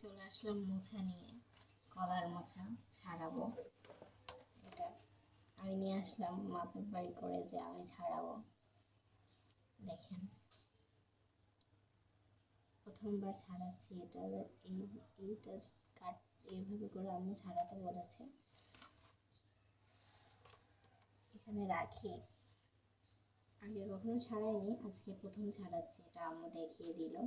চলে আসলাম মোছা নিয়ে, কলার মোছা ছাড়াবো। এটা আমি নিয়ে আসলাম মাপের বাড়ি করে যে আমি ছাড়াবো। দেখেন প্রথমবার ছাড়াচ্ছি এটা, এইটা কাট এইভাবে করে আমি ছাড়াতে বলেছে। এখানে রাখি, আগে কখনো ছাড়াইনি, আজকে প্রথম ছাড়াচ্ছি, এটা আম্মু দেখিয়ে দিল।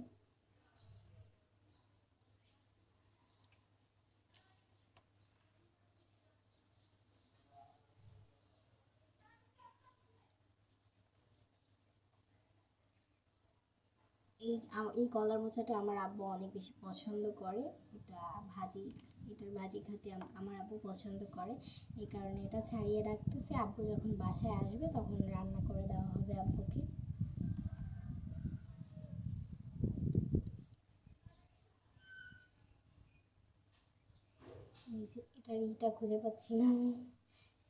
এই কলার মোচাটা আমার আব্বু অনেক বেশি পছন্দ করে। এটা ভাজি, এটার ভাজি খেতে আমার আব্বু পছন্দ করে, এই কারণে এটা ছাড়িয়ে রাখতেছি। আব্বু যখন বাসায় আসবে তখন রান্না করে দেওয়া হবে আব্বুকে। এই যে এটার ইটা খুঁজে পাচ্ছি না আমি,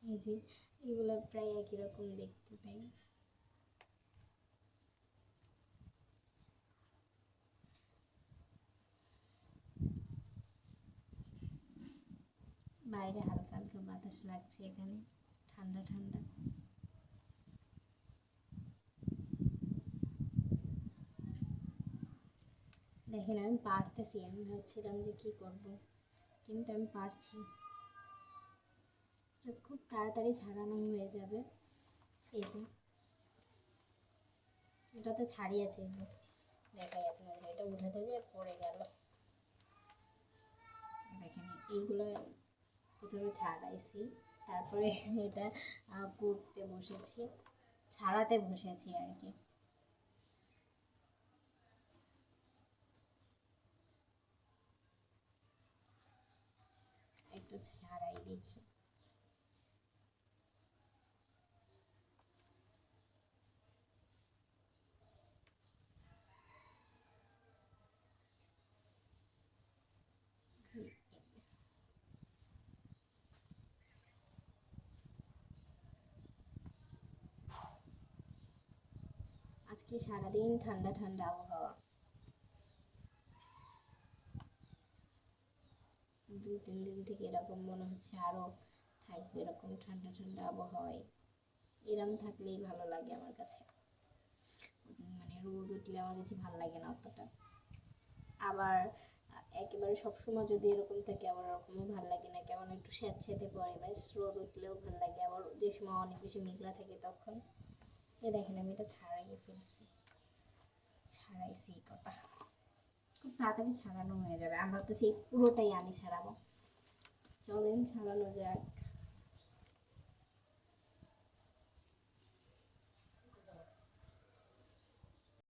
এই যে এগুলো প্রায় একই রকম দেখতে পাই। বাইরে হালকা হালকা বাতাস লাগছে, এখানে ঠান্ডা ঠান্ডা। দেখেন আমি পারতেছি, আমি ভাবছিলাম যে কি করব, কিন্তু আমি পারছি। এটা খুব তাড়াতাড়ি ছাড়ানো হয়ে যাবে। এই যে এটাতে ছাড়িয়েছে, এই যে দেখাই আপনাদের, এটা উঠাতে যেয়ে পড়ে গেল। দেখেন এইগুলো প্রথমে ছাড়াইছি, তারপরে এটা পুড়তে বসেছি, ছাড়াতে বসেছি আর কি। একটু ছাড়াই দেখি। আজকে সারাদিন ঠান্ডা ঠান্ডা আবহাওয়া, 2-3 দিন থেকে এরকম মনে হচ্ছে আরো থাকবে এরকম ঠান্ডা ঠান্ডা আবহাওয়ায়। এরম থাকলেই ভালো লাগে আমার কাছে, মানে রোদ উঠলে আমার কাছে ভালো লাগে না অতটা। আবার একেবারে সবসময় যদি এরকম থাকে আবার ওরকমও ভালো লাগে না, কেমন একটু স্যাঁতস্যাঁতে পড়ে, ব্যাস রোদ উঠলেও ভালো লাগে। আবার যে সময় অনেক বেশি মেঘলা থাকে তখন। এ দেখেন আমি এটা ছাড়াইয়ে ফেলছি, ছাড়াইছি কটা, খুব তাড়াতাড়ি ছাড়ানো হয়ে যাবে। আমরা তো সেই পুরোটাই আমি ছাড়াবো, চলেন ছাড়ানো যাক।